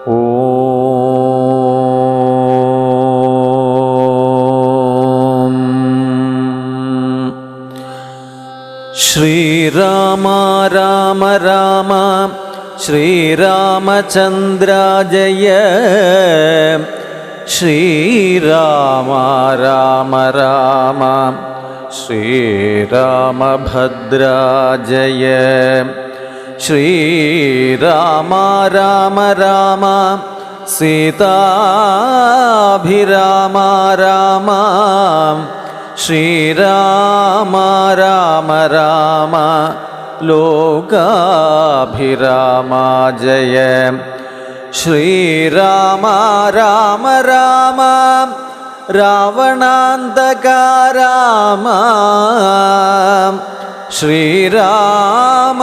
ഓം ശ്രീരാമ രാമ രാമ ശ്രീരാമചന്ദ്ര ജയ ശ്രീരാമ രാമ രാമ ശ്രീരാമഭദ്ര ജയ ശ്രീരാമ രാമ രാമ സീതാഭിരാമ രാമ ശ്രീരാമ രാമ രാമ ലോകാഭിരാമ ജയ ശ്രീരാമ രാമ രാമ രാവണാന്തക രാമ ശ്രീരാമ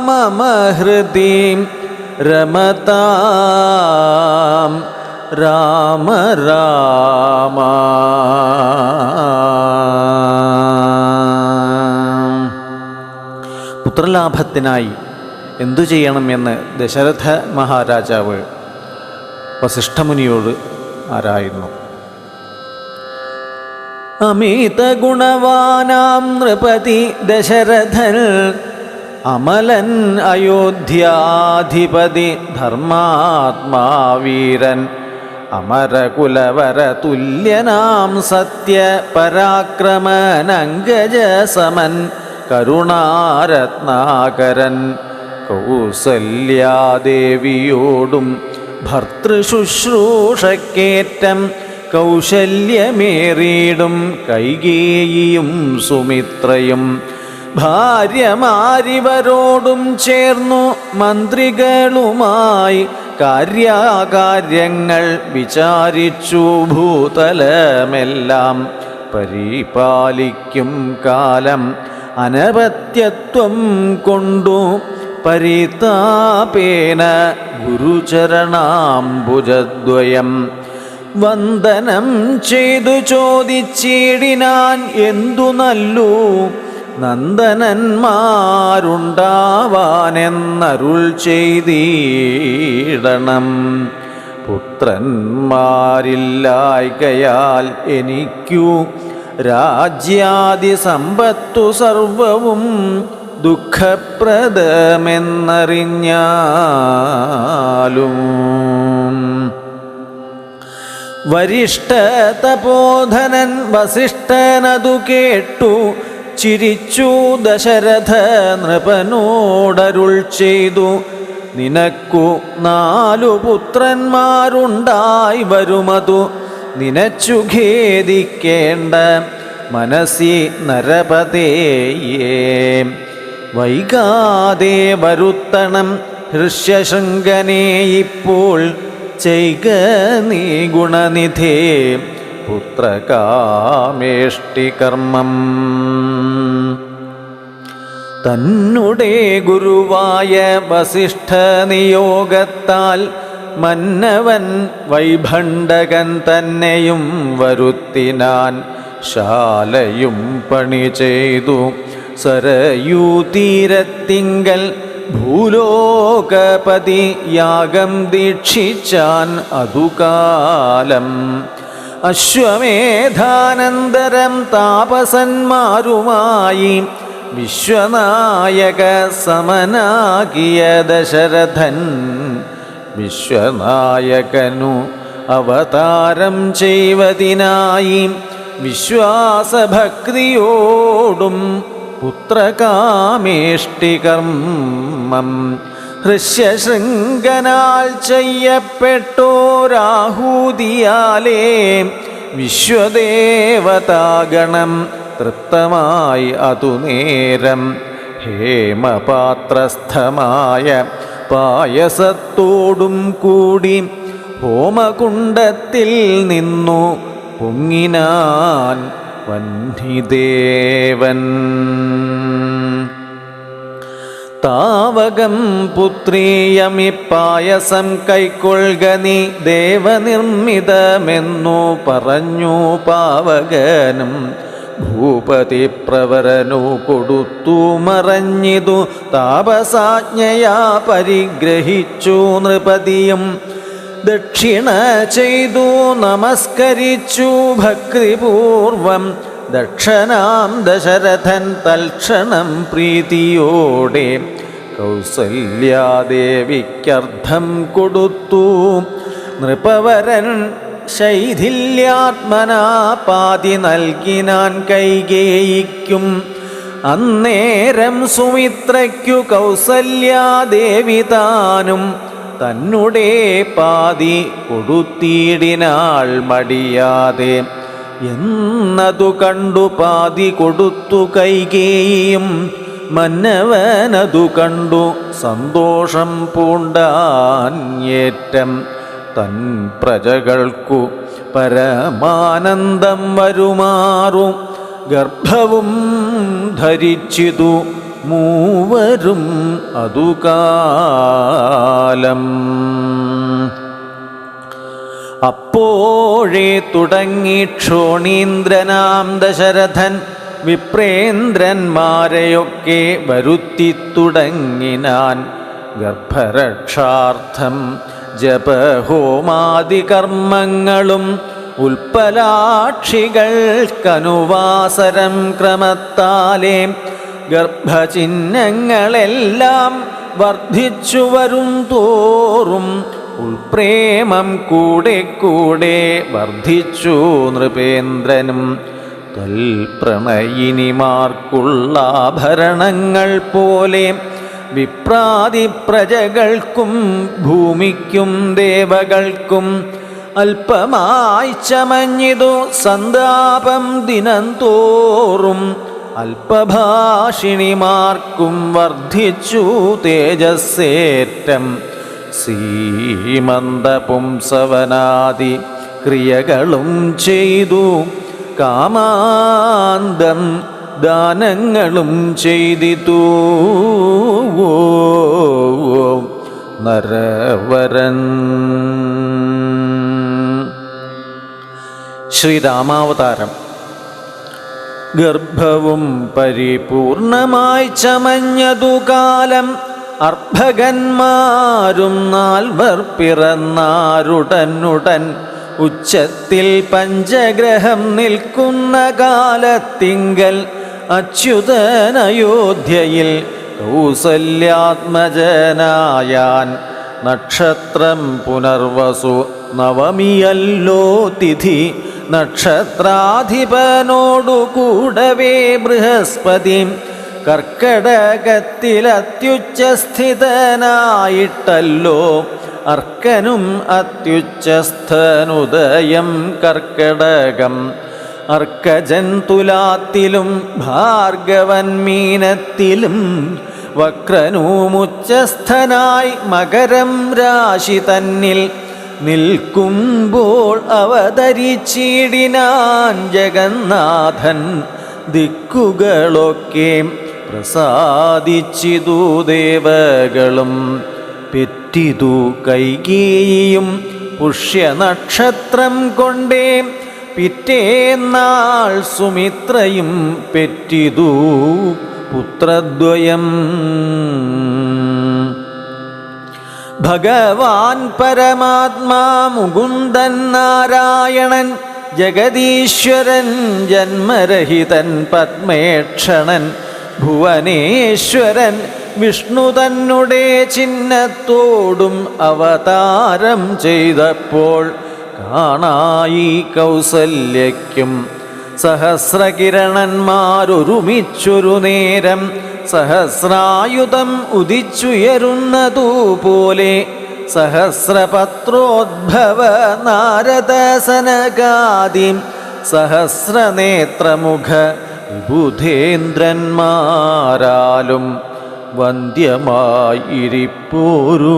മമ ഹൃദി രമതാം രാമ രാമ. പുത്രലാഭത്തിനായി എന്തു ചെയ്യണമെന്ന് ദശരഥ മഹാരാജാവ് വസിഷ്ഠമുനിയോട് ആരായുന്നു. അമിത ഗുണവാനാം നൃപതി ദശരഥൻ അമലൻ അയോധ്യാധിപതി ധർമാത്മാ വീരൻ അമരകുലവര തുല്യനാം സത്യ പരാക്രമനങ്കജസമൻ കരുണാരത്നാകരൻ കൗസല്യാദേവിയോടും ഭർതൃശുശ്രൂഷക്കേറ്റം കൗശല്യമേറിയിടും കൈകേയിയും സുമിത്രയും ഭാര്യമാരിവരോടും ചേർന്നു മന്ത്രികളുമായി കാര്യാകാര്യങ്ങൾ വിചാരിച്ചു ഭൂതലമെല്ലാം പരിപാലിക്കും കാലം അനപത്യത്വം കൊണ്ടു പരിതാപേന ഗുരുചരണാംബുജദ്വയം വന്ദനം ചെയ്തു ചോദിച്ചിടിനാൻ എന്തു നല്ലു നന്ദനന്മാരുണ്ടാവാനെന്നരുൾ ചെയ്തിടണം. പുത്രന്മാരില്ലായ്കയാൽ എനിക്കു രാജ്യാദി സമ്പത്തു സർവവും ദുഃഖപ്രദമെന്നറിഞ്ഞാലും വരിഷ്ഠതപോധനൻ വസിഷ്ഠനതു കേട്ടു ചിരിച്ചു ദശരഥ നൃപനോടരുൾ ചെയ്തു നിനക്കു 4 പുത്രന്മാരുണ്ടായി വരുമതു നിനച്ചു ഖേദിക്കേണ്ട മനസ്സി നരപതേയേ വൈകാതെ വരുത്തണം ഹൃഷ്യശൃംഗനെ ഇപ്പോൾ ചെയ്ക നീ ഗുണനിധേ പുത്രകാമേഷ്ടി കർമ്മം. തന്നുടെ ഗുരുവായ വസിഷ്ഠ നിയോഗത്താൽ മന്നവൻ വൈഭണ്ഡകൻ തന്നെയും വരുത്തിനാൻ ശാലയും പണി ചെയ്തു സരയൂതീരത്തിങ്കൽ ഭൂലോകപതി യാഗം ദീക്ഷിച്ചാൻ അതുകാലം. അശ്വമേധാനന്തരം താപസന്മാരുമായി വിശ്വനായക സമനാകിയ ദശരഥൻ വിശ്വനായകനു അവതാരം ചെയ്വതിനായി വിശ്വാസഭക്തിയോടും പുത്രകാമേഷ്ടികർമ്മം ഹൃഷ്യശൃംഗനാൽ ചെയ്യപ്പെട്ടോരാഹൂതിയാലേ വിശ്വദേവതാഗണം തൃപ്തമായി അതുനേരം ഹേമപാത്രസ്ഥമായ പായസത്തോടും കൂടി ഹോമകുണ്ഡത്തിൽ നിന്നു പൊങ്ങിനാൻ വന്ധിദേവൻ. താവകം പുത്രീയമിപ്പായസം കൈക്കൊള്ളുക നീ ദേവനിർമ്മിതമെന്നു പറഞ്ഞു പാവകനും. ഭൂപതി പ്രവരനു കൊടുത്തു മറഞ്ഞിതു താപസാജ്ഞയാ പരിഗ്രഹിച്ചു നൃപതിയും. ദക്ഷിണ ചെയ്തു നമസ്കരിച്ചു ഭക്തിപൂർവം ദക്ഷനാം ദശരഥൻ തൽക്ഷണം പ്രീതിയോടെ കൗസല്യാദേവിക്കർത്ഥം കൊടുത്തു. നൃപവരൻ ശൈഥില്യാത്മനാ പാതി നൽകിനാൻ കൈകേയിക്കും. അന്നേരം സുമിത്രയ്ക്കു കൗസല്യാദേവി താനും തന്നുടെ പാതി കൊടുത്തിടിനാൾ മടിയാതെ. എന്നതു കണ്ടു പാതി കൊടുത്തു കൈകേയിയും. മന്നവനതു കണ്ടു സന്തോഷം പൂണ്ടാൻ ഏറ്റം. തൻ പ്രജകൾക്കു പരമാനന്ദം വരുമാറു ഗർഭവും ധരിച്ചിതു മൂവരും അതുകാലം. അപ്പോഴേ തുടങ്ങി ക്ഷോണീന്ദ്രനാം ദശരഥൻ വിപ്രേന്ദ്രന്മാരെയൊക്കെ വരുത്തിത്തുടങ്ങിനാൻ. ഗർഭരക്ഷാർത്ഥം ജപഹോമാദി കർമ്മങ്ങളും ഉൽപ്പലാക്ഷികൾക്കനുവാസരം ക്രമത്താലേ ഗർഭചിഹ്നങ്ങളെല്ലാം വർദ്ധിച്ചു വരും തോറും ഉൾപ്രേമം കൂടെ കൂടെ വർദ്ധിച്ചു നൃപേന്ദ്രനും. തൽപ്രണയിനിമാർക്കുള്ള ആഭരണങ്ങൾ പോലെ വിപ്രാതി പ്രജകൾക്കും ഭൂമിക്കും ദേവകൾക്കും അല്പമായി ചമഞ്ഞിതു സന്താപം ദിനം തോറും. അല്പഭാഷിണിമാർക്കും വർദ്ധിച്ചു തേജസ്സേറ്റം. സീമന്തപുംസവനാദി ക്രിയകളും ചെയ്തു കാമാന്തം ദാനങ്ങളും ചെയ്തിതു നരവരൻ. ശ്രീരാമാവതാരം. ഗർഭവും പരിപൂർണമായി ചമഞ്ഞതു കാലം അർഭകന്മാരും 4 പിറന്നാരുടനുടൻ ഉച്ചത്തിൽ പഞ്ചഗ്രഹം നിൽക്കുന്ന കാലത്തിങ്കൽ അച്യുതനയോധ്യയിൽ കൗസല്യാത്മജനായാൻ. നക്ഷത്രം പുനർവസു നവമിയല്ലോ തിഥി. നക്ഷത്രാധിപനോടു കൂടവേ ബൃഹസ്പതി കർക്കടകത്തിലത്യുച്ചസ്ഥിതനായിട്ടല്ലോ അർക്കനും അത്യുച്ചസ്ഥനുദയം കർക്കടകം. അർക്കജൻ തുലാത്തിലും ഭാർഗവൻ മീനത്തിലും വക്രനുമുച്ചസ്ഥനായി മകരം രാശി തന്നിൽ നിൽക്കുമ്പോൾ അവതരിച്ചിടിനാൻ ജഗന്നാഥൻ. ദിക്കുകളൊക്കെ പ്രസാദിച്ചിതു ദേവകളും. പെറ്റിതു കൈകേയിയും പുഷ്യനക്ഷത്രം കൊണ്ടേ. പിറ്റേന്നാൾ സുമിത്രയും പെറ്റിതു പുത്രദ്വയം. ഭഗവാൻ പരമാത്മാ മുകുന്ദൻ നാരായണൻ ജഗദീശ്വരൻ ജന്മരഹിതൻ പത്മേക്ഷണൻ ഭുവനേശ്വരൻ വിഷ്ണു തന്നെ ചിഹ്നത്തോടും അവതാരം ചെയ്തപ്പോൾ കാണായി കൗസല്യയ്ക്കും. സഹസ്രകിരണന്മാരൊരുമിച്ചൊരു നേരം സഹസ്രായുധം ഉദിച്ചുയരുന്നതുപോലെ സഹസ്രപത്രോദ്ഭവ നാരദസനകാദി സഹസ്രനേത്രമുഖ വിബുധേന്ദ്രന്മാരാലും വന്ധ്യമായിരിപ്പോരു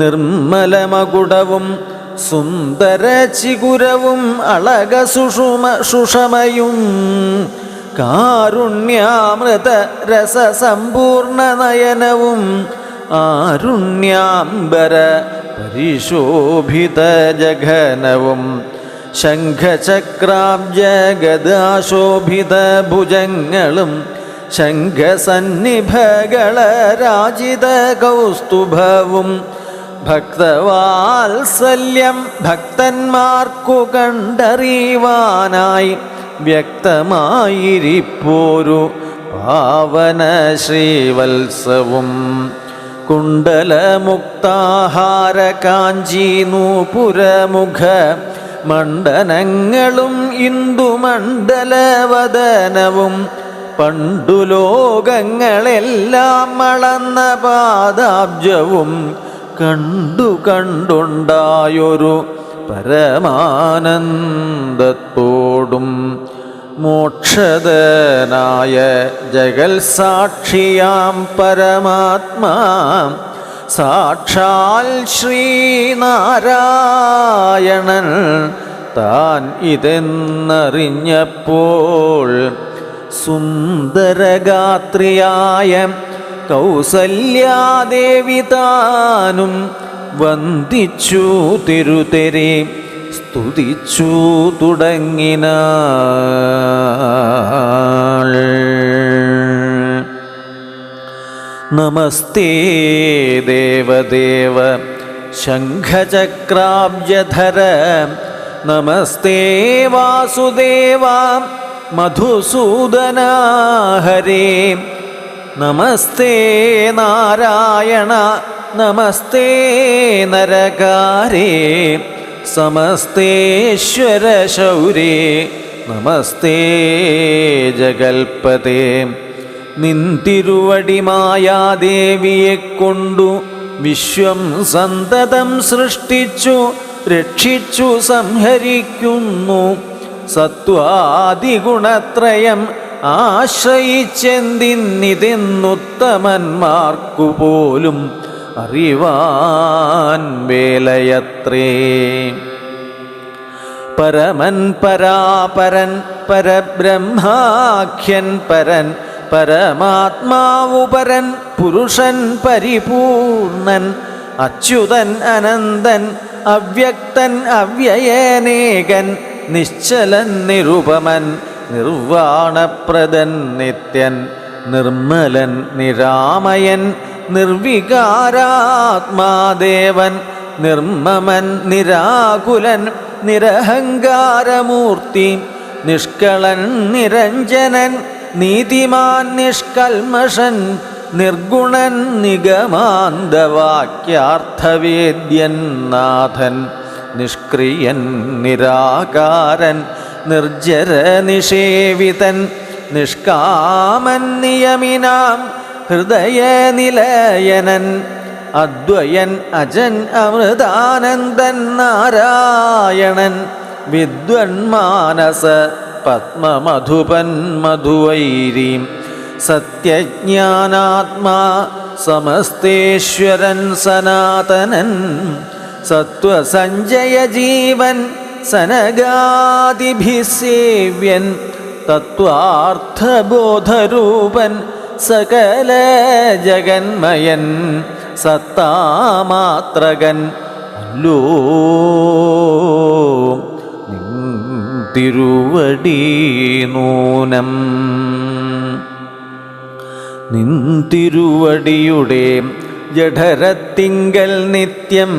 നിർമ്മലമകുടവും സുന്ദരചിഗുരവും അളക സുഷമയും കാരുണ്യാമൃത രസസമ്പൂർണ നയനവും ആരുണ്യാംബര പരിശോഭിത ജഘനവും ശംഖചക്രാബ്ജ ഗദാശോഭിത ഭുജങ്ങളും ശംഖസന്നിഭകള രാജിത കൗസ്തുഭവും ഭക്തവാത്സല്യം ഭക്തന്മാർക്കു കണ്ടറിവാനായി വ്യക്തമായിരിപ്പോരു പാവന ശ്രീവത്സവും കുണ്ടലമുക്താഹാര കാഞ്ചി നൂപുരമുഖ മണ്ഡനങ്ങളും ഇന്ദുമണ്ഡലവദനവും പണ്ടു ലോകങ്ങളെല്ലാം മളന്ന പാദാബ്ജവും കണ്ടുണ്ടായൊരു പരമാനന്ദത്തോടും മോക്ഷദനായ ജഗൽ സാക്ഷിയാം പരമാത്മാ സാക്ഷാൽ ശ്രീനാരായണൻ താൻ ഇതെന്നറിഞ്ഞപ്പോൾ സുന്ദരഗാത്രിയായ കൗസല്യാദേവി താനും വന്ദിച്ചു തിരുതെരെ സ്തുതിച്ചു തുടങ്ങിനാൾ. നമസ്തേ ദേവദേവ ശംഖചക്രാബ്ജധര നമസ്തേ വാസുദേവ മധുസൂദന ഹരേ നമസ്തേ നാരായണ നമസ്തേ നരകാരേ സമസ്തേശ്വര ശൗരേ നമസ്തേ ജഗൽപതേ. നിന്തിരുവടി മായാദേവിയെ കൊണ്ടു വിശ്വം സന്തതം സൃഷ്ടിച്ചു രക്ഷിച്ചു സംഹരിക്കുന്നു. സത്വാദിഗുണത്രയം ആശ്രയിച്ചെന്തിന്നിതെന്നുത്തമന്മാർക്കു പോലും അറിവാൻ വേലയത്രേ. പരമൻ പരാപരൻ പരബ്രഹ്മാഖ്യൻ പരൻ പരമാത്മാവു പരൻ പുരുഷൻ പരിപൂർണൻ അച്യുതൻ അനന്തൻ അവ്യക്തൻ അവ്യയനേകൻ നിശ്ചലൻ നിരുപമൻ നിർവാണപ്രദൻ നിത്യൻ നിർമ്മലൻ നിരാമയൻ നിർവികാരാത്മാദേവൻ നിർമ്മമൻ നിരാകുലൻ നിരഹങ്കാരമൂർത്തി നിഷ്കളൻ നിരഞ്ജനൻ നീതിമാൻ നിഷ്കൽമഷൻ നിർഗുണൻ നിഗമാന്തവാക്യാർത്ഥവേദ്യൻ നാഥൻ നിഷ്ക്രിയൻ നിരാകാരൻ നിർജ്ജര നിഷേവിതൻ നിഷ്കാമൻ നിയമിനാം ഹൃദയനിലയനൻ അദ്വയൻ അജൻ അമൃതാനന്ദൻ നാരായണൻ വിദ്വന്മാനസ പത്മമധുപൻ മധുവൈരീം സത്യജ്ഞാനാത്മാ സമസ്തേശ്വരൻ സനാതനൻ സത്വസഞ്ജയ ജീവൻ സനഗാദിഭിസേവ്യൻ തത്വാർത്ഥബോധരൂപൻ സകല ജഗന്മയൻ സത്താമാത്രകൻ അല്ലോ തിരുവടി നൂനം. നിന്തിരുവടിയുടെ ജഠരത്തിങ്കൽ നിത്യം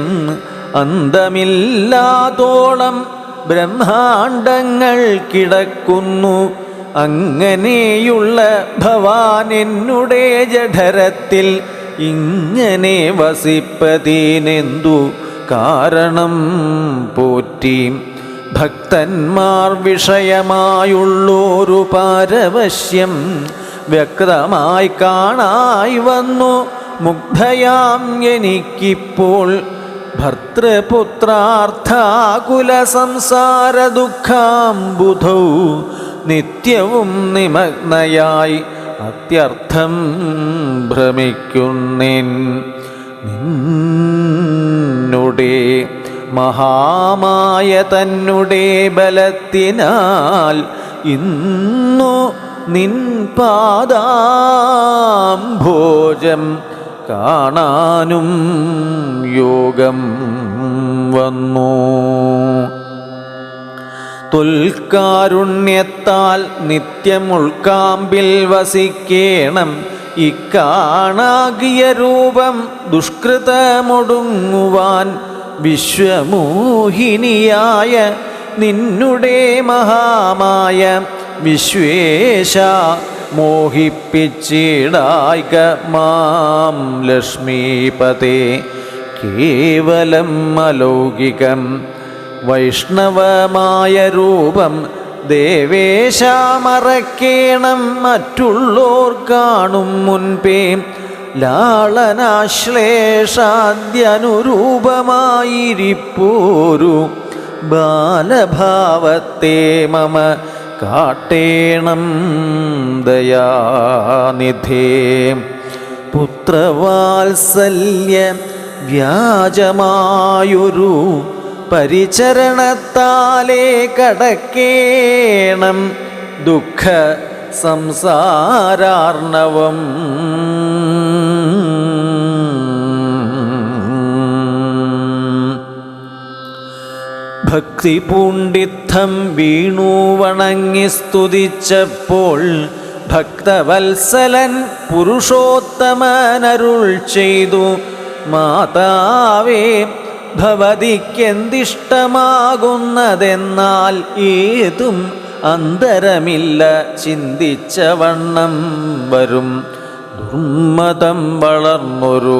അന്തമില്ലാതോളം ബ്രഹ്മാണ്ടങ്ങൾ കിടക്കുന്നു. അങ്ങനെയുള്ള ഭവാൻ എന്നുടെ ജഠരത്തിൽ ഇങ്ങനെ വസിപ്പതിനെന്തു കാരണം പോറ്റി? ഭക്തന്മാർ വിഷയമായുള്ളൊരു പാരവശ്യം വ്യക്തമായി കാണായി വന്നു മുഗ്ധയാം എനിക്കിപ്പോൾ. ഭർത്തൃപുത്രാർത്ഥാകുല സംസാര ദുഃഖാംബുധൗ നിത്യവും നിമഗ്നയായി അത്യർത്ഥം ഭ്രമിക്കുന്നേൻ. നിന്നുടെ മഹാമായ തന്നുടെ ബലത്തിനാൽ ഇന്നു നിൻ പാദാംഭോജം കാണാനും യോഗം വന്നു. തുൽക്കാരുണ്യത്താൽ നിത്യം ഉൾക്കാമ്പിൽ വസിക്കേണം ഇക്കാണാകിയ രൂപം ദുഷ്കൃതമൊടുങ്ങുവാൻ വിശ്വമോഹിനിയായ നിന്നുടെ മഹാമായ വിശ്വേശ മോഹിപ്പിച്ചിടായിക മാം ലക്ഷ്മീപതേ. കേവലം അലൗകികം വൈഷ്ണവമായ രൂപം ദേവേശ മറക്കേണം മറ്റുള്ളോർ കാണും മുൻപേ. ലാളനാശ്ലേഷാദ്യനുരൂപമായിരിപ്പോരു ബാലഭാവത്തെ മമ കാട്ടേണം ദയാനിധേ. പുത്രവാത്സല്യ വ്യാജമായൊരു പരിചരണത്താലേ കടക്കേണം ദുഃഖ സംസാരാർണവം. ഭക്തി പൂണ്ടിത്തം വീണു വണങ്ങി സ്തുതിച്ചപ്പോൾ ഭക്തവത്സലൻ പുരുഷോത്തമനരുൾ ചെയ്തു, മാതാവേ ഭവതിക്കെന്തിഷ്ടമാകുന്നതെന്നാൽ ഏതും അന്തരമില്ല ചിന്തിച്ച വണ്ണം വരും. ദുർമതം വളർന്നൊരു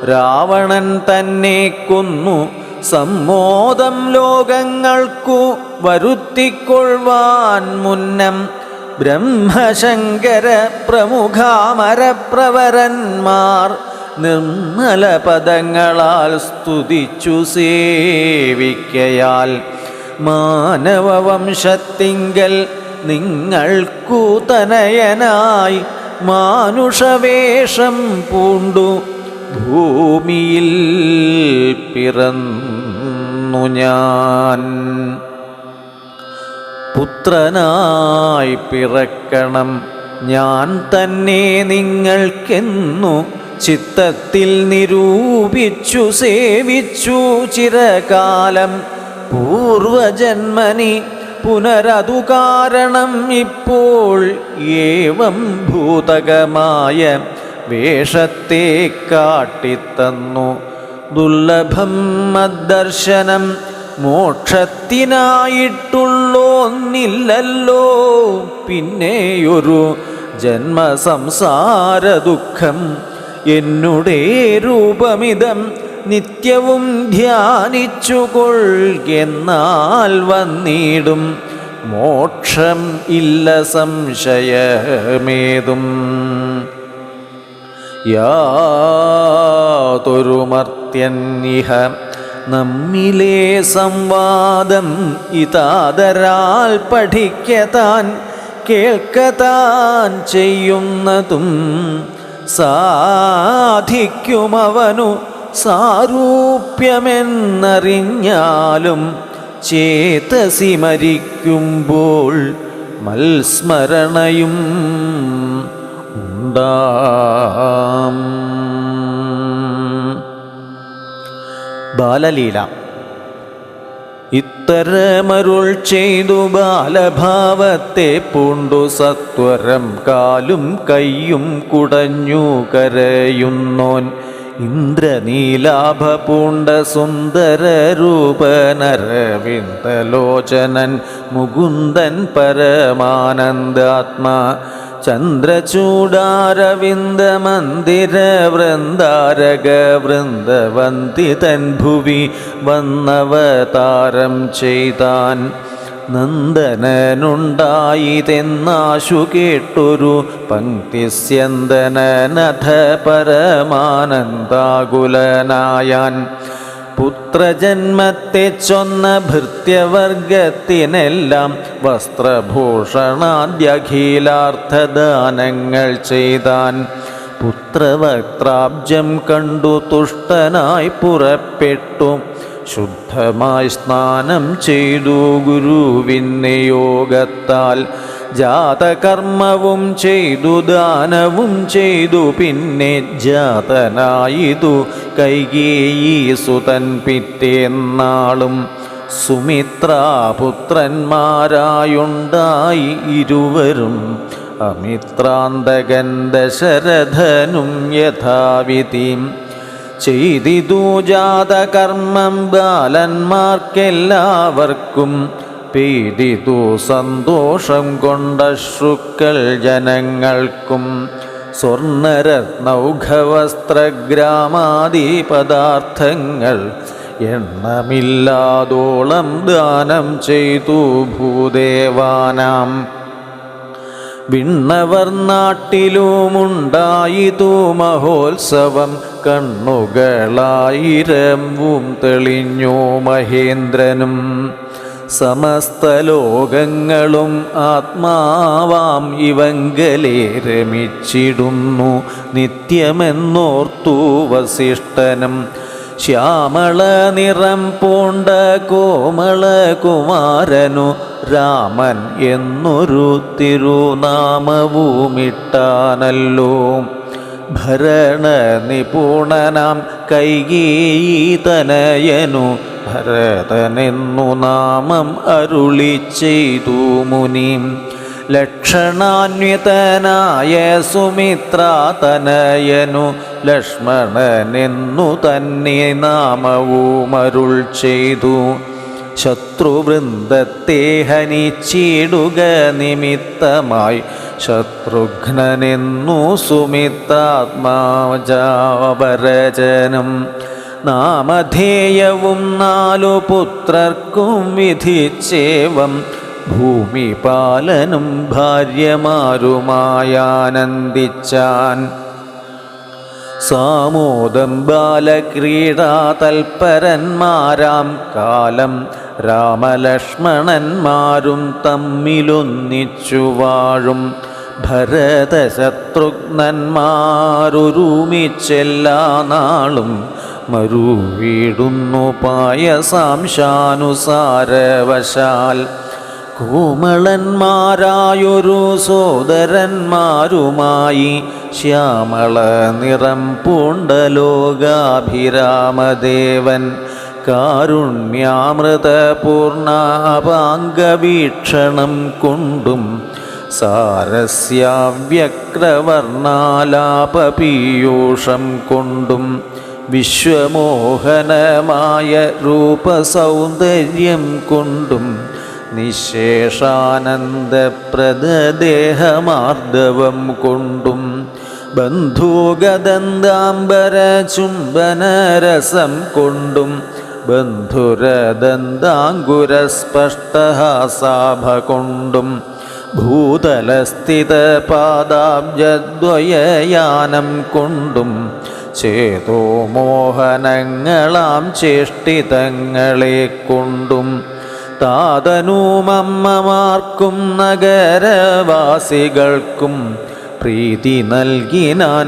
രാവണൻ തന്നെ കൊന്നു സമ്മോദം ലോകങ്ങൾക്കു വരുത്തിക്കൊള്ളുവാൻ മുന്നം ബ്രഹ്മശങ്കര പ്രമുഖാമരപ്രവരന്മാർ നിർമ്മല പദങ്ങളാൽ സ്തുതിച്ചു സേവിക്കയാൽ മാനവവംശത്തിങ്കൽ നിങ്ങൾക്കു തനയനായി മാനുഷവേഷം പൂണ്ടു ഭൂമിയിൽ പിറന്നു ഞാൻ. പുത്രനായി പിറക്കണം ഞാൻ തന്നെ നിങ്ങൾക്കെന്നു ചിത്തത്തിൽ നിരൂപിച്ചു സേവിച്ചു ചിരകാലം. പൂർവജന്മനി പുനരതു കാരണം ഇപ്പോൾ ഏവം ഭൂതകമായ വേഷത്തെ കാട്ടിത്തന്നു. ദുർലഭം മദ്ദർശനം മോക്ഷത്തിനായിട്ടുള്ളോന്നില്ലല്ലോ പിന്നെയൊരു ജന്മസംസാര ദുഃഖം. എന്നുടെ രൂപമിതം നിത്യവും ധ്യാനിച്ചുകൊള്ളുന്നാൽ വന്നിടും മോക്ഷം ഇല്ല സംശയമേതും. യാതൊരു മർത്യന്നിഹ നമ്മിലെ സംവാദം ഇതാദരാൽ പഠിക്കതാൻ കേൾക്കതാൻ ചെയ്യുന്നതും സാധിക്കുമവനു സാരൂപ്യമെന്നറിഞ്ഞാലും ചേതസി മരിക്കുമ്പോൾ മൽസ്മരണയും ഉണ്ടാം. ബാലലീല. ഇത്തരമരുൾ ചെയ്തു ബാലഭാവത്തെ പൂണ്ടു സത്വരം കാലും കയ്യും കുടഞ്ഞു കരയുന്നോൻ ഇന്ദ്രനീലാഭ പൂണ്ട സുന്ദരരൂപനരവിന്ദലോചനൻ മുകുന്ദൻ പരമാനന്ദാത്മാ ചന്ദ്രചൂടാരവിന്ദ മന്ദിര വൃന്ദാരക വൃന്ദവന്തിതൻ ഭുവി വന്നവതാരം ചെയ്താൻ. നന്ദനനുണ്ടായിതെന്നാശു കേട്ടൊരു പങ്ക്തിസ്യന്ദനനഥ പരമാനന്ദാകുലനായാൻ. പുത്രജന്മത്തെ ചൊന്ന ഭൃത്യവർഗത്തിനെല്ലാം വസ്ത്രഭൂഷണാദ്യഖിലാർത്ഥദാനങ്ങൾ ചെയ്താൻ. പുത്രവക്ത്രാബ്ജം കണ്ടു തുഷ്ടനായി പുറപ്പെട്ടു ശുദ്ധമായി സ്നാനം ചെയ്തു ഗുരുവിനിയോഗത്താൽ. ജാതകർമ്മവും ചെയ്തു ദാനവും ചെയ്തു പിന്നെ ജാതനായിതു കൈകേയീസുതൻ പിറ്റേന്നാളും. സുമിത്രാപുത്രന്മാരായുണ്ടായി ഇരുവരും അമിത്രാന്തകൻ ദശരഥനും യഥാവിധിം ചെയ്തിതു ജാതകർമ്മം ബാലന്മാർക്കെല്ലാവർക്കും പെയ്തിതു സന്തോഷം കൊണ്ടശ്രുക്കൾ ജനങ്ങൾക്കും സ്വർണരത്നൗഘവസ്ത്രഗ്രാമാദി പദാർത്ഥങ്ങൾ എണ്ണമില്ലാതോളം ദാനം ചെയ്തു ഭൂദേവാനാം വിണ്ണവർ നാട്ടിലുമുണ്ടായിതു മഹോത്സവം കണ്ണുകളായിരവും തെളിഞ്ഞു മഹേന്ദ്രനും സമസ്ത ലോകങ്ങളും ആത്മാവാം ഇവങ്കലെ രമിച്ചിടുന്നു നിത്യമെന്നോർത്തു വസിഷ്ഠനും ശ്യാമള നിറം പൂണ്ട കോമള കുമാരനു രാമൻ എന്നൊരു തിരുനാമവുമിട്ടാനല്ലോ ഭരണ നിപുണനാം കൈകേയീതനയനു ഭരതനെന്നു നാമം അരുളി ചെയ്തു മുനി ലക്ഷണാന്വിതനായ സുമിത്രാതനയനു ലക്ഷ്മണനെന്നു തന്നെ നാമവുമരുൾ ചെയ്തു ശത്രുവൃന്ദത്തെ ഹനിച്ചിടുക നിമിത്തമായി ശത്രുഘ്നനെന്നു സുമിത്രാത്മാജാവരജനം നാമധേയവും 4 പുത്രർക്കും വിധിച്ചേവം ഭൂമിപാലനും ഭാര്യമാരുമായാനന്ദിച്ചാൻ സാമോദം ബാലക്രീഡാ തൽപരന്മാരാം കാലം രാമലക്ഷ്മണന്മാരും തമ്മിലൊന്നിച്ചു വാഴും ഭരതശത്രുഘ്നന്മാരൊരുമിച്ചെല്ലാ നാളും മരുവീടുന്നു പായസാംശാനുസാരവശാൽ കോമളന്മാരായൊരു സോദരന്മാരുമായി ശ്യാമള നിറം പൂണ്ട ലോകാഭിരാമദേവൻ കാരുണ്യാമൃതപൂർണാപാംഗവീക്ഷണം കൊണ്ടും സാരസ്യാവ്യക്രവർണാലാപപീയൂഷം കൊണ്ടും വിശ്വമോഹനമായ രൂപസൗന്ദര്യം കൊണ്ടും നിശേഷാനന്ദപ്രദദേഹമാർദ്ദവം കൊണ്ടും ബന്ധൂഗദന്താംബരചുംബനരസം കൊണ്ടും ബന്ധുരദന്താങ്കുരസ്പഷ്ടഹാസാഭ കൊണ്ടും ഭൂതലസ്ഥിതപാദാബ്ജദ്വയയാനം കൊണ്ടും ചേതോ മോഹനങ്ങളാം ചേഷ്ടിതങ്ങളെ കൊണ്ടും താതനുമമ്മമാർക്കും നഗരവാസികൾക്കും പ്രീതി നൽകിനാൻ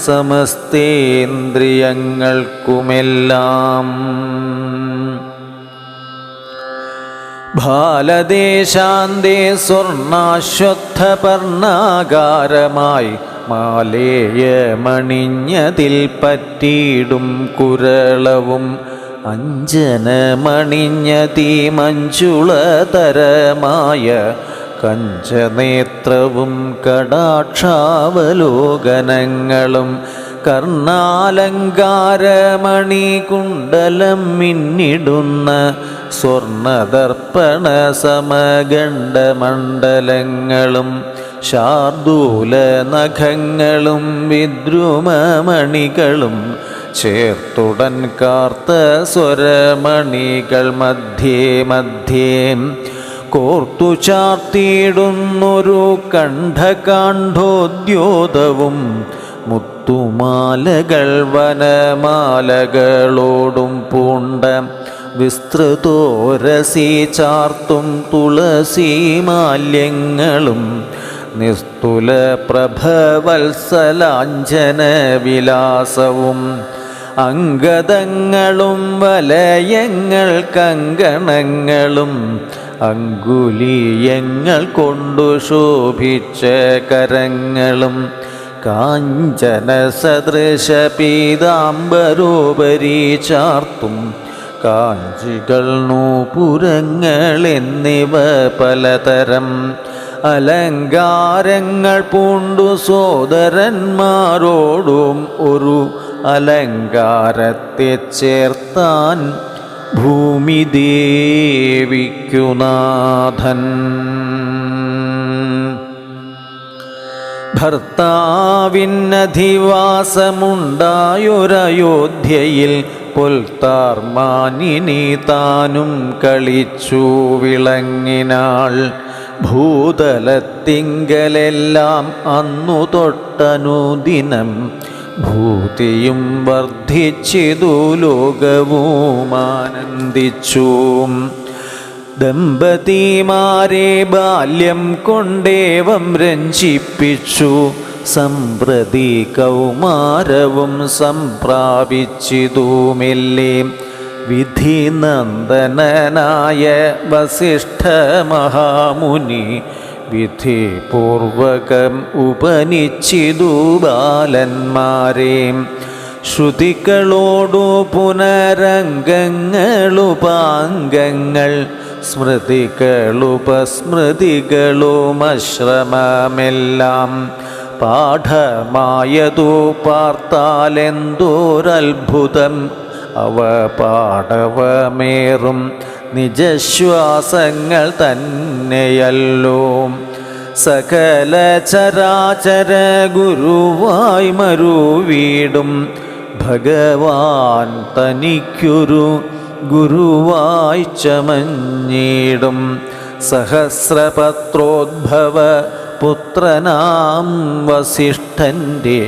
സമസ്തേന്ദ്രിയങ്ങൾക്കുമെല്ലാം ബാലദേശാന്തേ സ്വർണാശ്വത്ഥപർണാകാരമായി മാലേയമണിഞ്ഞതിൽ പറ്റിയിടും കുരളവും അഞ്ജനമണിഞ്ഞതീമഞ്ജുളതരമായ കഞ്ചനേത്രവും കടാക്ഷാവലോകനങ്ങളും കർണാലങ്കാരമണികുണ്ടലം മിന്നിടുന്ന സ്വർണദർപ്പണ സമഗണ്ഡമണ്ഡലങ്ങളും ശാർദൂല നഖങ്ങളും വിദ്രുമമണികളും ചേർത്തുടൻ കാർത്ത സ്വരമണികൾ മധ്യേ മധ്യേ കോർത്തു ചാർത്തിയിടുന്നൊരു കണ്ഠകാണ്ഡോദ്യോതവും മുത്തുമാലകൾ വനമാലകളോടും പൂണ്ട വിസ്തൃതോരസി ചാർത്തും തുളസീമാല്യങ്ങളും നിസ്തുല പ്രഭവത്സലാഞ്ജന വിലാസവും അംഗദങ്ങളും വലയങ്ങൾ കങ്കണങ്ങളും അങ്കുലീയങ്ങൾ കൊണ്ടു ശോഭിച്ച കരങ്ങളും കാഞ്ചന സദൃശ പീതാംബരോപരി ചാർത്തും കാഞ്ചികൾ നൂപുരങ്ങൾ എന്നിവ പലതരം അലങ്കാരങ്ങൾ പൂണ്ടു സോദരന്മാരോടും ഒരു അലങ്കാരത്തെ ചേർത്താൻ ഭൂമിദേവിക്കുനാഥൻ. ഭർത്താവിനധിവാസമുണ്ടായൊരയോധ്യയിൽ പുൽത്താർമാനിനി താനും കളിച്ചു വിളങ്ങിനാൾ. ഭൂതലത്തിങ്കലെല്ലാം അന്നു തൊട്ടനുദിനം ഭൂതിയും വർദ്ധിച്ചിതു ലോകവും ആനന്ദിച്ചു. ദമ്പതിമാരെ ബാല്യം കൊണ്ടേവം രഞ്ജിപ്പിച്ചു. സമ്പ്രതി കൗമാരവും സംപ്രാപിച്ചിതു മെല്ലെ. വിധിനന്ദനായ വസിഷ്ഠ മഹാമുനി വിധിപൂർവകം ഉപനിച്ചിതു ബാലന്മാരെ. ശ്രുതികളോടു പുനരംഗങ്ങളുപാംഗങ്ങൾ സ്മൃതികളുപസ്മൃതികളുമശ്രമമെല്ലാം പാഠമായതു പാർത്താലെന്തോരത്ഭുതം. അവ പാടവമേറും നിജശ്വാസങ്ങൾ തന്നെയല്ലോ. സകല ചരാചര ഗുരുവായി മരുവീടും ഭഗവാൻ തനിക്കൊരു ഗുരുവായി ചമഞ്ഞിടും. സഹസ്രപത്രോദ്ഭവ പുത്രനാം വസിഷ്ഠൻ്റെ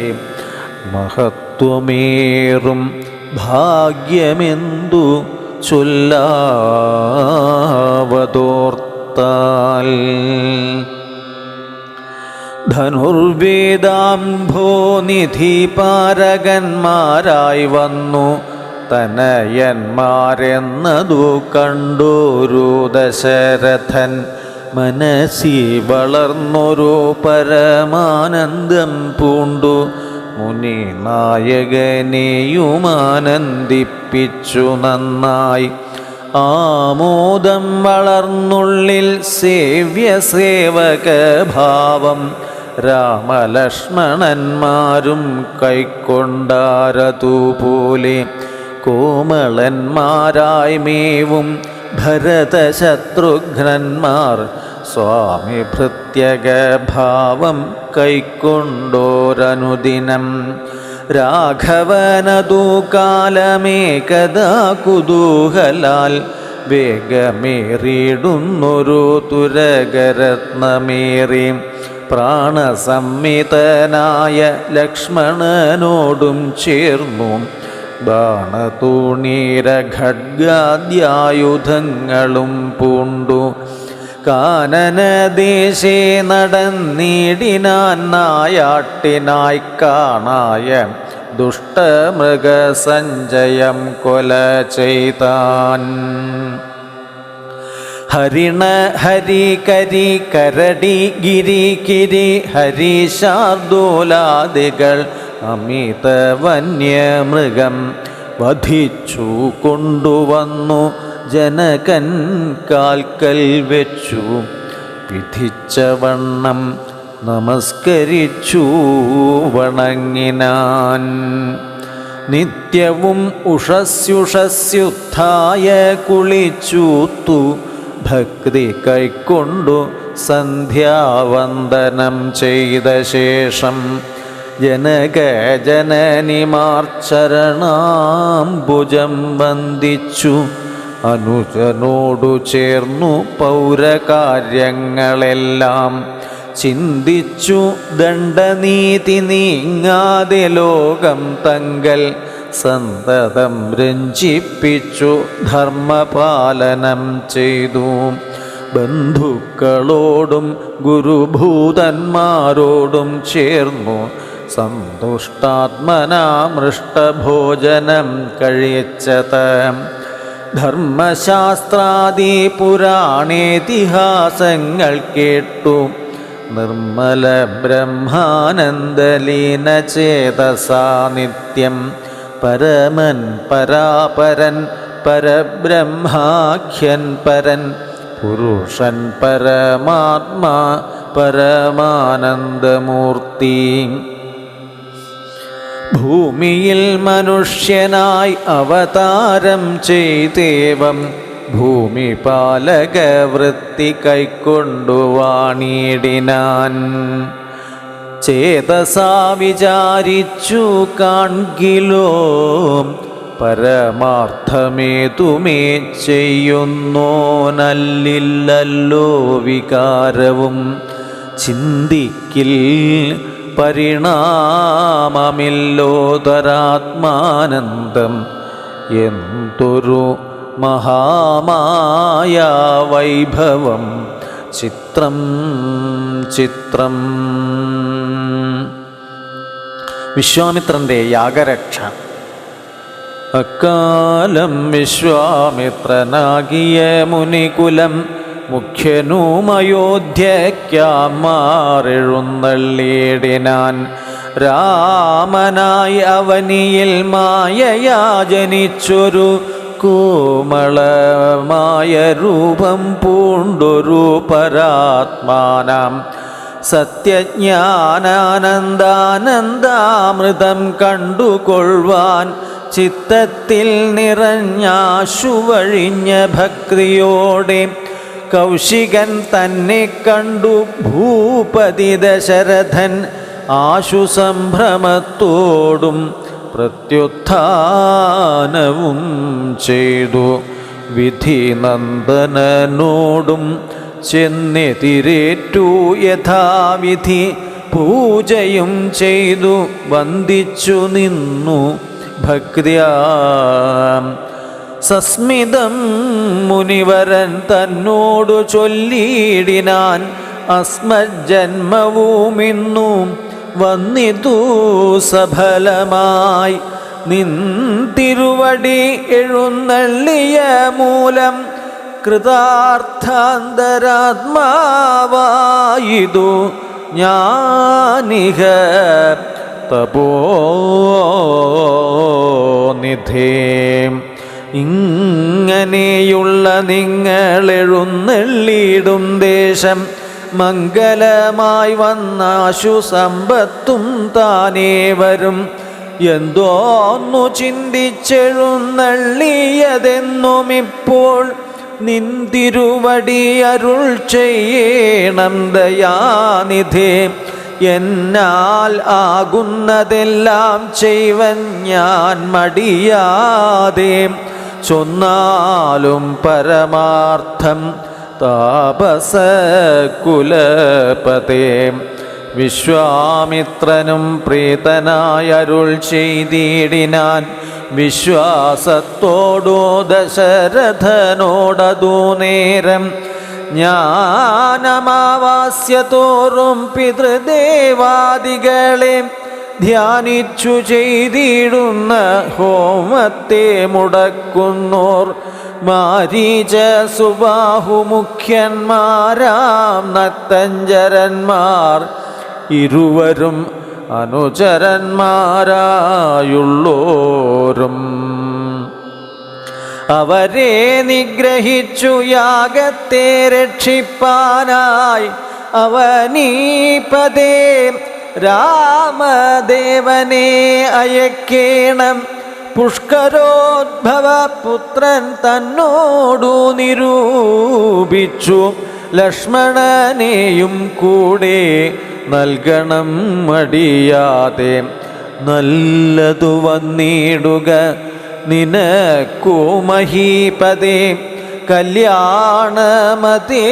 മഹത്വമേറും ഭാഗ്യമെന്തു ചൊല്ലാവതോർത്താൽ. ധനുർവേദാംഭോനിധി പാരകന്മാരായി വന്നു തനയന്മാരെന്നതു കണ്ടൊരു ദശരഥൻ. മനസ്സി വളർന്നൊരു പരമാനന്ദം പൂണ്ടു മുനി നായകനെയുമാനന്ദിപ്പിച്ചു നന്നായി. ആമോദം വളർന്നുള്ളിൽ സേവ്യസേവകഭാവം രാമലക്ഷ്മണന്മാരും കൈക്കൊണ്ടാരതുപോലെ. കോമളന്മാരായി മേവും ഭരതശത്രുഘ്നന്മാർ സ്വാമി ഭൃത്യഗഭാവം കൈക്കൊണ്ടോരനുദിനം. രാഘവനതു കാലമേകദാ കുതൂഹലാൽ വേഗമേറിയിടുന്നൊരു തുരകരത്നമേറി. പ്രാണസംമിതനായ ലക്ഷ്മണനോടും ചേർന്നു ബാണതൂണീര ഖഡ്ഗാദ്യായുധങ്ങളും പൂണ്ടു. കാനനദേശേ നടന്നിടിനാൻ നായാട്ടിനായി കാണായ ദുഷ്ടമൃഗസഞ്ചയം കൊല ചെയ്താൻ. ഹരിണ ഹരി കരി കരടി ഗിരി കിരി ഹരിശാർദൂലാദികൾ അമിത വന്യമൃഗം വധിച്ചു കൊണ്ടുവന്നു ജനകൻ കാൽക്കൽ വെച്ചു. വിധിച്ചവണ്ണം നമസ്കരിച്ചു വണങ്ങിനാൻ. നിത്യവും ഉഷസ്യുഷസ്യുത്ഥായ കുളിച്ചൂത്തു ഭക്തി കൈക്കൊണ്ടു സന്ധ്യാവന്ദനം ചെയ്ത ശേഷം ജനകജനനിമാർ ചരണാംബുജം വന്ദിച്ചു. അനുജനോടു ചേർന്നു പൗരകാര്യങ്ങളെല്ലാം ചിന്തിച്ചു. ദണ്ഡനീതി നീങ്ങാതെ ലോകം തങ്കൽ സന്തതം രഞ്ജിപ്പിച്ചു ധർമ്മപാലനം ചെയ്തു. ബന്ധുക്കളോടും ഗുരുഭൂതന്മാരോടും ചേർന്നു സന്തുഷ്ടാത്മനാമൃഷ്ടഭോജനം കഴിച്ചത്. ധർമ്മശാസ്ത്രാദി പുരാണേതിഹാസങ്ങൾ കേട്ടു നിർമ്മല ബ്രഹ്മാനന്ദലീന ചേതസാ നിത്യം. പരമൻ പരാപരൻ പരബ്രഹ്മാഖ്യൻ പരൻ പുരുഷൻ പരമാത്മാ പരമാനന്ദമൂർത്തി. ഭൂമിയിൽ മനുഷ്യനായി അവതാരം ചെയ്തേവം ഭൂമിപാലകവൃത്തി കൈക്കൊണ്ടു വാണിടിനാൻ. ചേതസാ വിചാരിച്ചു കാൺകിലോ പരമാർത്ഥമേതുമേ ചെയ്യുന്നോനല്ലില്ലല്ലോ വികാരവും ചിന്തിക്കിൽ പരിണാമമില്ലോതരാത്മാനന്ദം എന്തൊരു മഹാമായ വൈഭവം ചിത്രം ചിത്രം. വിശ്വാമിത്രൻ്റെ യാഗരക്ഷ. അക്കാലം വിശ്വാമിത്രനാകിയ മുനികുലം മുഖ്യനും അയോധ്യയ്ക്കാമാറെഴുന്നള്ളിയിടിനാൻ. രാമനായി അവനിയിൽ മായയാ ജനിച്ചൊരു കോമളമായ രൂപം പൂണ്ടൊരു പരാത്മാനാം സത്യജ്ഞാനാനന്ദാനന്ദാമൃതം കണ്ടുകൊള്ളുവാൻ ചിത്തത്തിൽ നിറഞ്ഞാശുവഴിഞ്ഞ ഭക്തിയോടെ കൗശികൻ തന്നെ കണ്ടു ഭൂപതി ദശരഥൻ ആശുസംഭ്രമത്തോടും പ്രത്യുത്ഥാനവും ചെയ്തു. വിധി നന്ദനനോടും ചെന്നെതിരേറ്റു യഥാവിധി പൂജയും ചെയ്തു വന്ദിച്ചു നിന്നു ഭക്ത്യാ. സസ്മിതം മുനിവരൻ തന്നോടു ചൊല്ലിയിടിനാൻ അസ്മജ്ജന്മവുമിന്നു വന്നിതു സഫലമായി. നിൻ തിരുവടി എഴുന്നള്ളിയ മൂലം കൃതാർത്ഥാന്തരാത്മാവായിതു ഞാനിഹ തപോനിധേ. ഇങ്ങനെയുള്ള നിങ്ങളെഴുന്നള്ളിയിടും ദേശം മംഗലമായി വന്നാശു സമ്പത്തും താനേ വരും. എന്തോന്നു ചിന്തിച്ചെഴുന്നള്ളിയതെന്നും ഇപ്പോൾ നിൻ തിരുവടി അരുൾ ചെയ്യണം ദയാനിധേ. എന്നാൽ ആകുന്നതെല്ലാം ചെയ്വൻ ഞാൻ മടിയാതെ. ചൊന്നാലും പരമാർത്ഥം താപസകുലപതേ. വിശ്വാമിത്രനും പ്രീതനായ അരുൾ ചെയ്തിടിനാൻ വിശ്വാസത്തോടു ദശരഥനോടതു നേരം. ജ്ഞാനമാവാസ്യതോറും പിതൃദേവാദികളെ ധ്യാനിച്ചു ചെയ്തിടുന്ന ഹോമത്തെ മുടക്കുന്നോർ മാരീച സുബാഹുമുഖ്യന്മാരാം നക്തഞ്ചരന്മാർ ഇരുവരും അനുചരന്മാരായുള്ളോരും. അവരെ നിഗ്രഹിച്ചു യാഗത്തെ രക്ഷിപ്പാനായി അവനീപദേ രാമദേവനെ അയക്കേണം. പുഷ്കരോദ്ഭവ പുത്രൻ തന്നോടു നിരൂപിച്ചു ലക്ഷ്മണനെയും കൂടെ നൽകണം മടിയാതെ. നല്ലതു വന്നിടുക നിനക്കു മഹീപദേ കല്യാണമതേ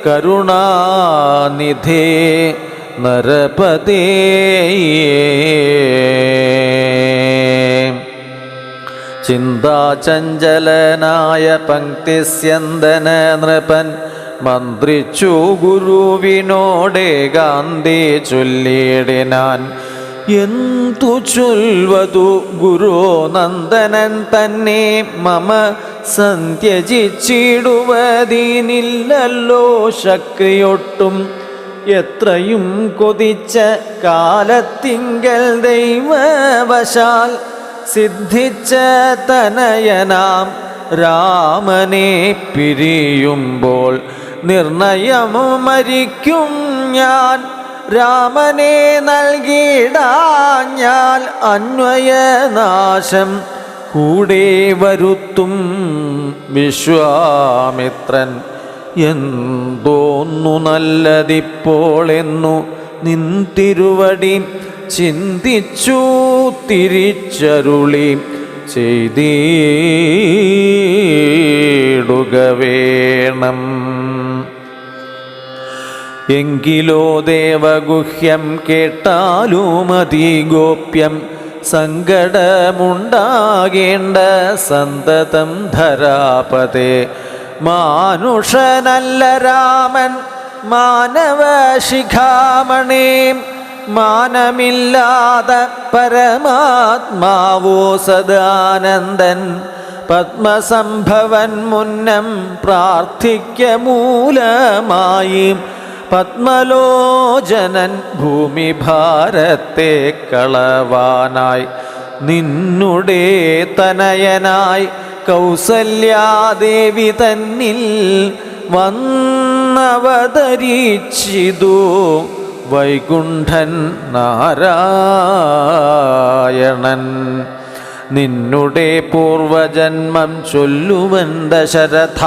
കരുണാനിധേ നരപതേ. ചിന്താചഞ്ചലനായ പങ്ക്തിസ്യന്ദന നൃപൻ മന്ത്രിച്ചു ഗുരുവിനോടെ ഗാന്ധി ചൊല്ലിയിടിനാൻ. എന്തു ചൊൽവതു ഗുരു നന്ദനൻ തന്നെ മമ സന്ത്യജിച്ചിടുവതിനില്ലല്ലോ ശക്തിയൊട്ടും. എത്രയും കൊതിച്ച കാലത്തിങ്കൽ ദൈവവശാൽ സിദ്ധിച്ച തനയനാം രാമനെ പിരിയുമ്പോൾ നിർണയമു മരിക്കും ഞാൻ. രാമനെ നൽകിടാഞ്ഞാൽ അന്വയനാശം കൂടെ വരുത്തും വിശ്വാമിത്രൻ. എന്തോന്നു നല്ലതിപ്പോളെന്നു നിൻ തിരുവടി ചിന്തിച്ചു തിരിച്ചരുളി ചെയ്തിടുക വേണം. എങ്കിലോ ദേവഗുഹ്യം കേട്ടാലുമതി ഗോപ്യം സങ്കടമുണ്ടാകേണ്ട സന്തതം ധരാപതേ. മാനുഷനല്ല രാമൻ മാനവശിഖാമണി, മാനമില്ലാത പരമാത്മാവോ സദാനന്ദൻ. പത്മസംഭവൻ മുന്നം പ്രാർത്ഥിക്ക മൂലമായി പത്മലോചനൻ ഭൂമിഭാരത്തെ കളവാനായി. നിന്നുടെ തനയനായി കൗസല്യാദേവി തന്നിൽ വന്നവതരിച്ചിതു വൈകുണ്ഠൻ നാരായണൻ. നിന്നുടെ പൂർവജന്മം ചൊല്ലുവൻ ദശരഥ,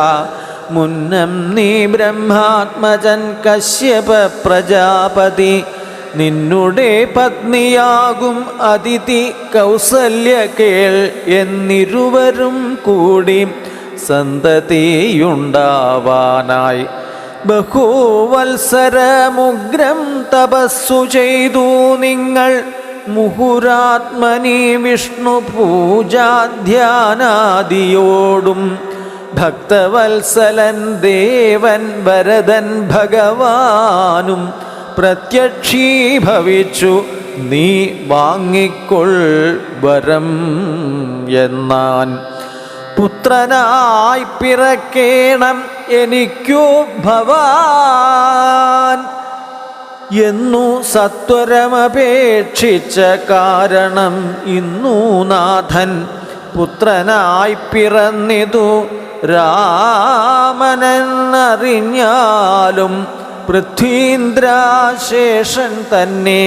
മുന്നം നീ ബ്രഹ്മാത്മജൻ കശ്യപ പ്രജാപതി. നിന്നുടെ പത്നിയാകും അതിഥി കൗസല്യ കേൾ എന്നിരുവരും കൂടി സന്തതിയുണ്ടാവാനായി ബഹുവത്സരമുഗ്രം തപസ്സു ചെയ്തു നിങ്ങൾ. മുഹുരാത്മനി വിഷ്ണു പൂജാധ്യാനാദിയോടും ഭക്തവത്സലൻ ദേവൻ ഭരതൻ ഭഗവാനും പ്രത്യക്ഷീഭവിച്ചു നീ വാങ്ങിക്കൊൾ വരം എന്നാൻ. പുത്രനായി പിറക്കേണം എനിക്കു ഭവാൻ എന്നു സത്വരമപേക്ഷിച്ച കാരണം ഇന്നു നാഥൻ പുത്രനായി പിറന്നിതു രാമനെന്നറിഞ്ഞാലും പൃഥ്വീന്ദ്രാശേഷൻ തന്നെ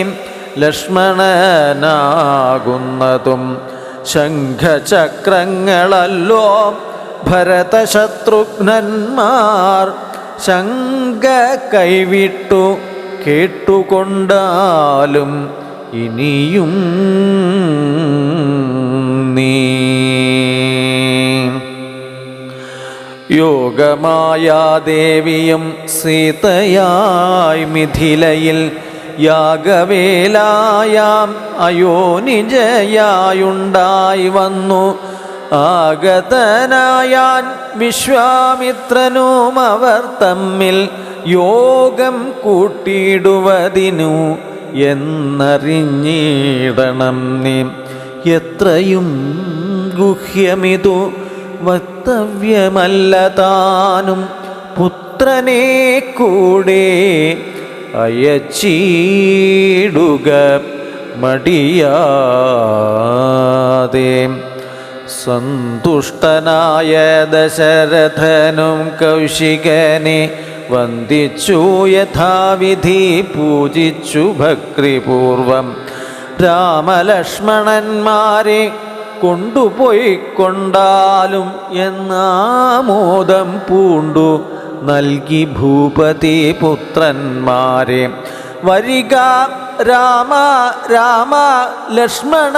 ലക്ഷ്മണനാകുന്നതും ശംഖചക്രങ്ങളല്ലോ ഭരതശത്രുഘ്നന്മാർ. ശങ്ക കൈവിട്ടു കേട്ടുകൊണ്ടാലും ഇനിയും നീ. യോഗമായാദേവിയും സീതയായി മിഥിലയിൽ യാഗവേലായാം അയോനിജയായുണ്ടായി വന്നു. ആഗതനായാൻ വിശ്വാമിത്രനും അവർ തമ്മിൽ യോഗം കൂട്ടിയിടുവതിനു എന്നറിഞ്ഞിടണം നീ. എത്രയും ഗുഹ്യമിതു വക്തവ്യമല്ല താനും പുത്രനെ കൂടെ അയച്ചിടുക മടിയാതെ. സന്തുഷ്ടനായ ദശരഥനും കൗശികനെ വന്ദിച്ചു യഥാവിധി പൂജിച്ചു ഭക്തിപൂർവം. രാമലക്ഷ്മണന്മാരെ കൊണ്ടുപോയിക്കൊണ്ടാലും എന്നാമോദം പൂണ്ടു നൽകി ഭൂപതി പുത്രന്മാരെ. വരിക രാമ രാമ ലക്ഷ്മണ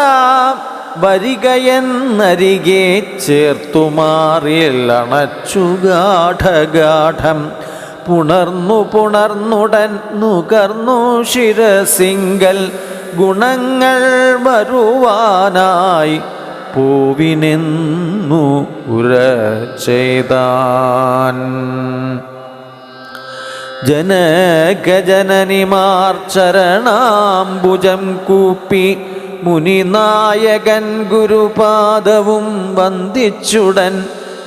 വരികയെന്നരികെ ചേർത്തുമാറിൽ അണച്ചു ഗാഠഗാഠം. പുണർന്നുടൻ നുകർന്നു ശിരസിങ്കൽ ഗുണങ്ങൾ വരുവാനായി പൂവിനെന്നു ഉര ചെയ്താൻ. ജനകജനനിമാർ ചരണാംബുജം കൂപ്പി മുനിനായകൻ ഗുരുപാദവും വന്ദിച്ചുടൻ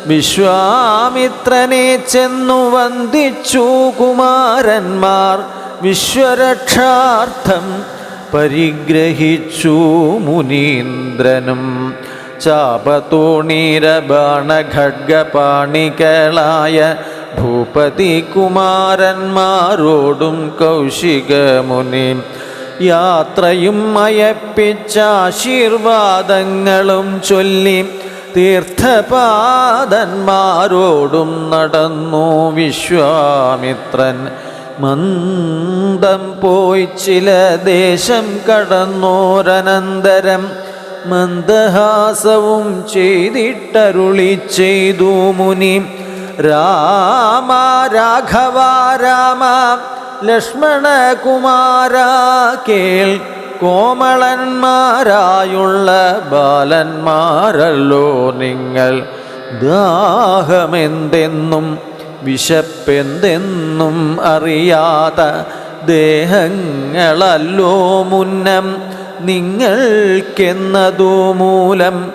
വിശ്വാമിത്രനെ ചെന്നു വന്ദിച്ചു കുമാരന്മാർ. വിശ്വരക്ഷാർത്ഥം പരിഗ്രഹിച്ചു മുനീന്ദ്രനും. ചാപതൂണീരബാണഖഡ്ഗപാണികളായ ഭൂപതി കുമാരന്മാരോടും കൗശികമുനി യാത്രയും അയപ്പിച്ച ആശീർവാദങ്ങളും ചൊല്ലി തീർത്ഥപാദന്മാരോടും നടന്നു വിശ്വാമിത്രൻ. മന്ദം പോയി ചില ദേശം കടന്നോരനന്തരം മന്ദഹാസവും ചെയ്തിട്ടരുളി ചെയ്തു മുനി, രാമ രാഘവ രാമ ലക്ഷ്മണകുമാര കേൾ, കോമളന്മാരായുള്ള ബാലന്മാരല്ലോ നിങ്ങൾ. ദാഹമെന്തെന്നും വിശപ്പെന്തെന്നും അറിയാത്ത ദേഹങ്ങളല്ലോ മുന്നം നിങ്ങൾക്കെന്നതു മൂലം.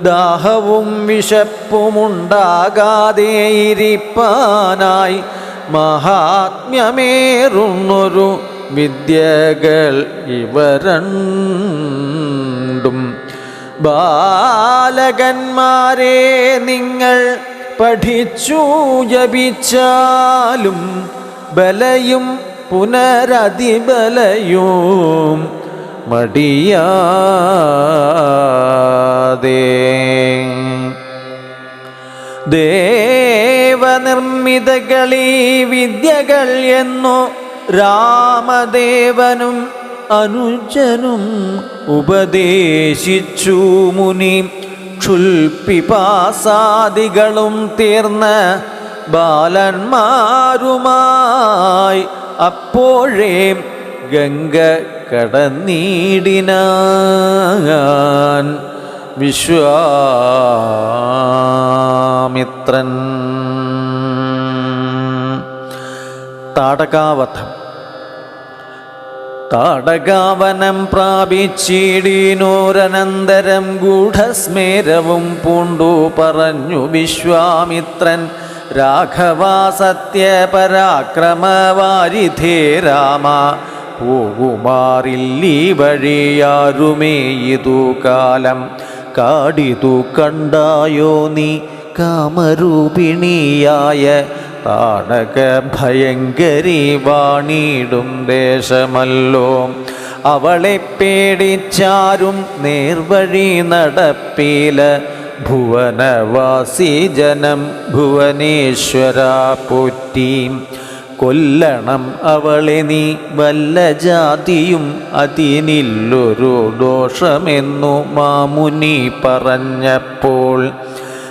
ദാഹവും വിശപ്പുമുണ്ടാകാതെ ഇരിപ്പാനായി മഹാത്മ്യമേറുന്നൊരു വിദ്യകൾ ഇവ രണ്ടും. ബാലകന്മാരെ നിങ്ങൾ പഠിച്ചു ജപിച്ചാലും ബലയും പുനരതിബലയും മടിയാതെ. ദേവനിർമ്മിതകളീ വിദ്യകൾ എന്നു രാമദേവനും അനുജനും ഉപദേശിച്ചു മുനി. ക്ഷുൽപിപാസാദികളും തീർന്ന ബാലന്മാരുമായി അപ്പോഴേ ഗംഗ കടന്നിടിനാൻ വിശ്വാമിത്രൻ. താടകാവധം. താടകാവനം പ്രാപിച്ചിടിനോരനന്തരം ഗൂഢസ്മേരവും പൂണ്ടു പറഞ്ഞു വിശ്വാമിത്രൻ, രാഘവ സത്യപരാക്രമവാരിധേ രാമ, പോകുമാറില്ലീ വഴിയാരുമേ ഇതു കാലം. കാടിതു കണ്ടായോ നീ കാമരൂപിണിയായ താടക ഭയങ്കരി വാണിടും ദേശമല്ലോ. അവളെ പേടിച്ചാരും നേർവഴി നടപ്പീല. ഭുവനവാസി ജനം ഭുവനേശ്വര പോറ്റി. കൊല്ലണം അവളെ നീ വല്ല ജാതിയും അതിനില്ലൊരു ദോഷമെന്നു മാമുനി പറഞ്ഞപ്പോൾ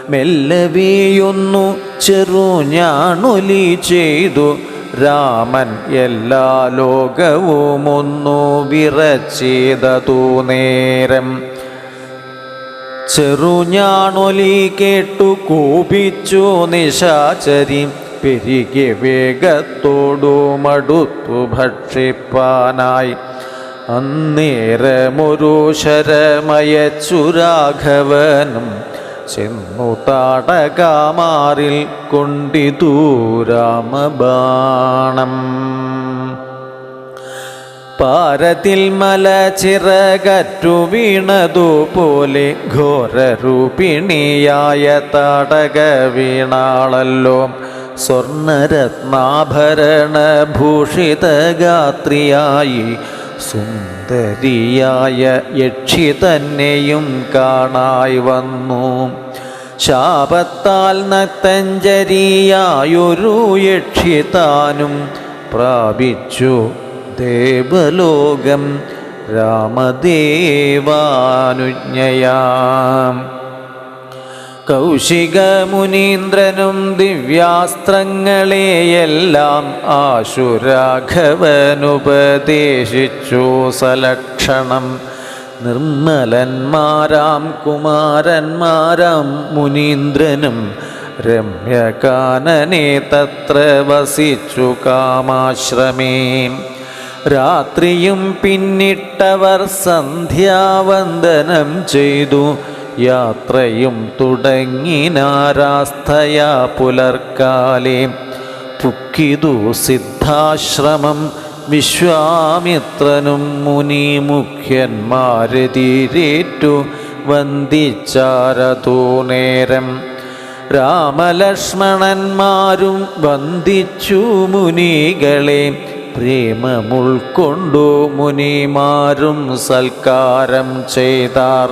മെല്ലവേയൊന്നു ചെറുഞാണൊലി ചെയ്തു രാമൻ. എല്ലാ ലോകവുമൊന്നു വിറച്ചേതതു നേരം. ചെറുഞാണൊലി കേട്ടു കോപിച്ചു നിശാചരി. പെരുകെ വേഗത്തോടു മടുത്തു ഭക്ഷിപ്പാനായി. അന്നേരമൊരു ശരമയച്ചു രാഘവനും ചെന്നു താടകാമാറിൽ കൊണ്ടിതു രാമബാണം. പാരത്തിൽ മല ചിറകറ്റു വീണതുപോലെ ഘോരരൂപിണിയായ താടക വീണാളല്ലോ. സ്വർണരത്നാഭരണ ഭൂഷിതഗാത്രിയായി സുന്ദരിയായ യക്ഷി തന്നെയും കാണായി വന്നു. ശാപത്താൽ നക്തഞ്ജരിയായൊരു യക്ഷി താനും പ്രാപിച്ചു ദേവലോകം രാമദേവാനുജ്ഞയാം. കൗശികമുനീന്ദ്രനും ദിവ്യാസ്ത്രങ്ങളെയെല്ലാം ആശുരാഘവനുപദേശിച്ചു സലക്ഷണം. നിർമ്മലന്മാരാം കുമാരന്മാരാം മുനീന്ദ്രനും രമ്യകാനനെ തത്ര വസിച്ചു കാമാശ്രമേ. രാത്രിയും പിന്നിട്ടവർ സന്ധ്യാവന്ദനം ചെയ്തു യാത്രയും തുടങ്ങിനാരാസ്ഥയാ പുലർക്കാലേ. പുക്കിതു സിദ്ധാശ്രമം വിശ്വാമിത്രനും മുനി മുഖ്യന്മാരെതിരേറ്റു വന്ദിച്ചാരതോ നേരം. രാമലക്ഷ്മണന്മാരും വന്ദിച്ചു മുനികളെ. പ്രേമമുൾക്കൊണ്ടു മുനിമാരും സൽക്കാരം ചെയ്താർ.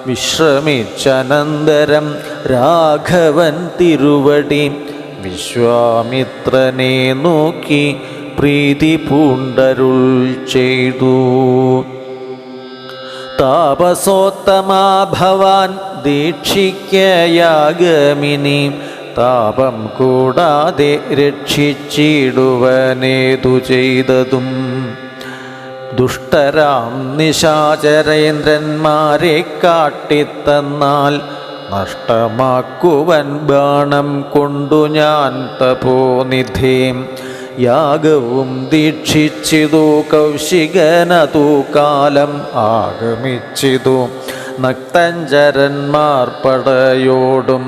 വിശ്രമിച്ചനന്തരം രാഘവൻ തിരുവടി വിശ്വാമിത്രനെ നോക്കി പ്രീതി പൂണ്ടരുൾ ചെയ്തു. താപസോത്തമാ ഭവാൻ ദീക്ഷിക്കയാഗമിനി. താപം കൂടാതെ രക്ഷിച്ചിടുവനേതു ചെയ്തതും. ദുഷ്ടരാം നിശാചരേന്ദ്രന്മാരെ കാട്ടിത്തന്നാൽ നഷ്ടമാക്കുവൻ ബാണം കൊണ്ടു ഞാൻ തപോനിധേ. യാഗവും ദീക്ഷിച്ചിതു കൗശികനതു കാലം ആഗമിച്ചിതു. നക്തഞ്ചരന്മാർ പടയോടും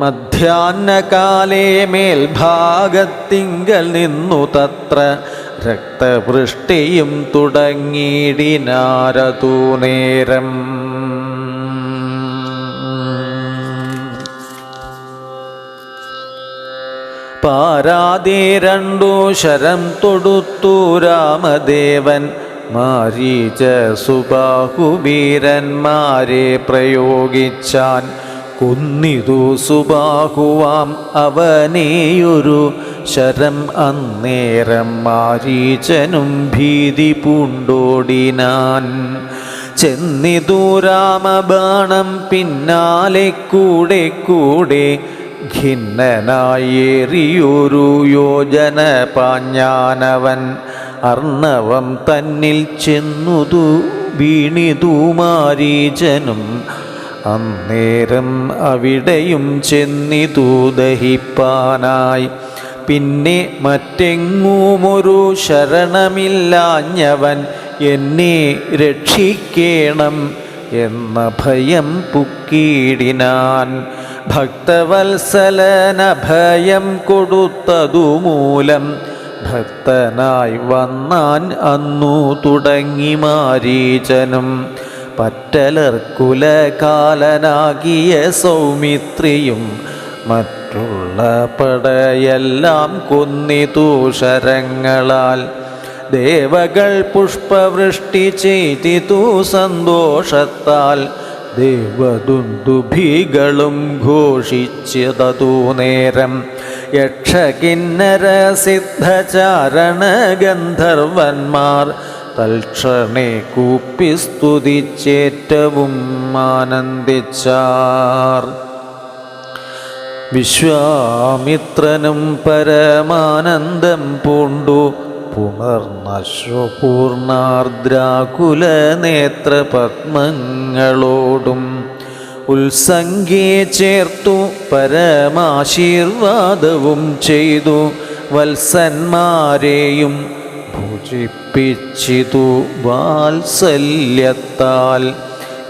മധ്യാഹ്നകാലേ മേൽഭാഗത്തിങ്കൽ നിന്നു തത്ര രക്തവൃഷ്ടിയും തുടങ്ങിയിടിനാരതു നേരം. പാരാതെ രണ്ടു ശരം തൊടുത്തു രാമദേവൻ. മാരീച സുബാഹുവീരന്മാരെ പ്രയോഗിച്ചാൻ. കൊന്നിതു സുബാഹുവാം അവനെയൊരു ശരം. അന്നേരം മാരീചനും ഭീതി പൂണ്ടോടിനാൻ. ചെന്നിതു രാമബാണം പിന്നാലെ കൂടെ കൂടെ. ഖിന്നനായേറിയൊരു യോജന പാഞ്ഞാനവൻ. അർണവം തന്നിൽ ചെന്നുതു വീണിതു മാരീചനും. അന്നേരം അവിടെയും ചെന്നിതു ദഹിപ്പാനായി. പിന്നെ മറ്റെങ്ങുമൊരു ശരണമില്ലാഞ്ഞവൻ എന്നെ രക്ഷിക്കേണം എന്ന ഭയം പുക്കീടിനാൻ. ഭക്തവത്സലന ഭയം കൊടുത്തതുമൂലം ഭക്തനായി വന്നാൻ അന്നു തുടങ്ങി മാരീചനും. പറ്റലർക്കുലകാലനാകിയ സൗമിത്രിയും മറ്റുള്ള പടയെല്ലാം കൊന്നിതു ശരങ്ങളാൽ. ദേവകൾ പുഷ്പവൃഷ്ടി ചെയ്തിതു സന്തോഷത്താൽ. ദേവദുന്ദുഭികളും ഘോഷിച്ചതതു നേരം. യക്ഷകിന്നര സിദ്ധചാരണ ഗന്ധർവന്മാർ തൽക്ഷണേ കൂപ്പി സ്തുതിച്ചേറ്റവും ആനന്ദിച്ചാർ. വിശ്വാമിത്രനും പരമാനന്ദം പൂണ്ടു പുണർന്നശ്രുപൂർണാർദ്രാകുല നേത്രപത്മങ്ങളോടും ഉത്സംഗേ ചേർത്തു പരമാശീർവാദവും ചെയ്തു. വത്സന്മാരെയും ഭുജിപ്പിച്ചിതു വാത്സല്യത്താൽ.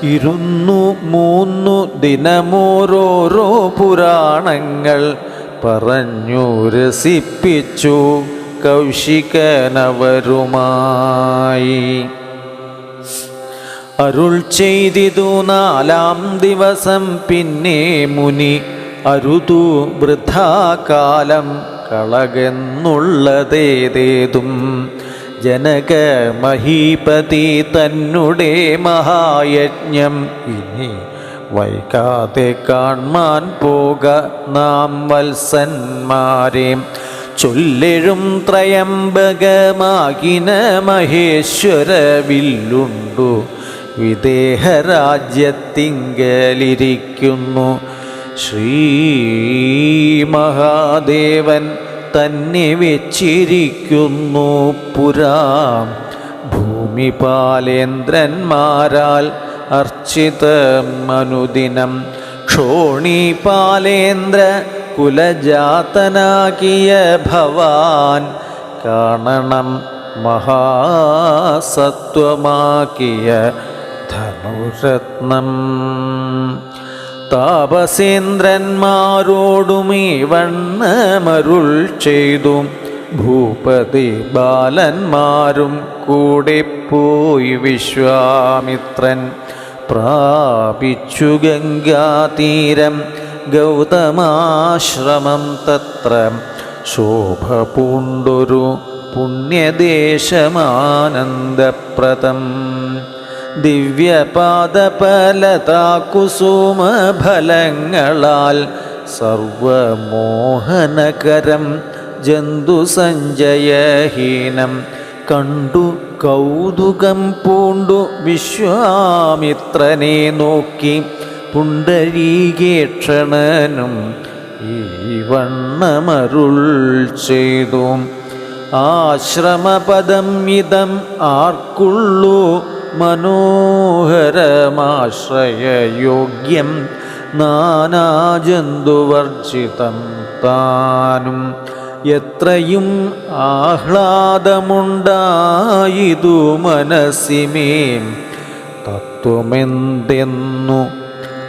203 ദിനമോരോരോ പുരാണങ്ങൾ പറഞ്ഞു രസിപ്പിച്ചു കൗശികനവരുമായി. അരുൾ ചെയ്തിതു 4-ാം ദിവസം പിന്നെ മുനി. അരുതു വൃഥാകാലം കളകെന്നുള്ളതേതേതും. ജനക മഹീപതി തന്നുടെ മഹായജ്ഞം ഇനി വൈകാതെ കാൺമാൻ പോക നാം വത്സന്മാരെ. ചൊല്ലെഴും ത്രയംബകമാകിന മഹേശ്വര വില്ലുണ്ടു വിദേഹരാജ്യത്തിങ്കലിരിക്കുന്നു. ശ്രീ മഹാദേവൻ തന്നെ വെച്ചിരിക്കുന്നു പുരാ. ഭൂമിപാലേന്ദ്രന്മാരാൽ അർച്ചിതമനുദിനം. ക്ഷോണീപാലേന്ദ്ര കുലജാതനാകിയ ഭവാൻ കാണണം മഹാസത്വമാക്കിയ ധനുരത്നം. താപസേന്ദ്രന്മാരോടുമീ വണ്ണമരുൾ ചെയ്തു. ഭൂപതി ബാലന്മാരും കൂടെ പോയി വിശ്വാമിത്രൻ പ്രാപിച്ചു ഗംഗാതീരം. ഗൗതമാശ്രമം തത്ര ശോഭ പൂണ്ടൊരു പുണ്യദേശമാനന്ദപ്രദം. ദിവ്യപാദഫലതാകുസുമഫലങ്ങളാൽ സർവമോഹനകരം ജന്തുസഞ്ചയഹീനം കണ്ടു കൗതുകം പൂണ്ടു വിശ്വാമിത്രനെ നോക്കി പുണ്ടരീകേക്ഷണനും ഈ വണ്ണമരുൾ ചെയ്തു. ആശ്രമപദം ഇതം ആർക്കുള്ളു മനോഹരമാശ്രയയോഗ്യം നാനാജന്തുവർജിതം താനും. എത്രയും ആഹ്ലാദമുണ്ടായിതു മനസ്സിമേ തത്വമെന്തെന്നു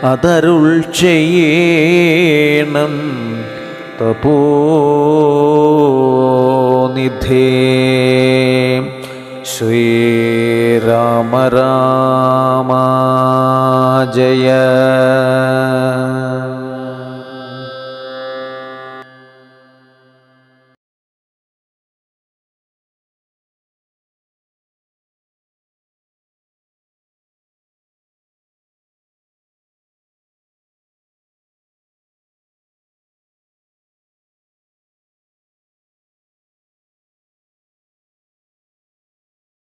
അതരുൾ ചെയ്യണം തപോനിധേ. ശ്രീരാമ രാമ ജയ.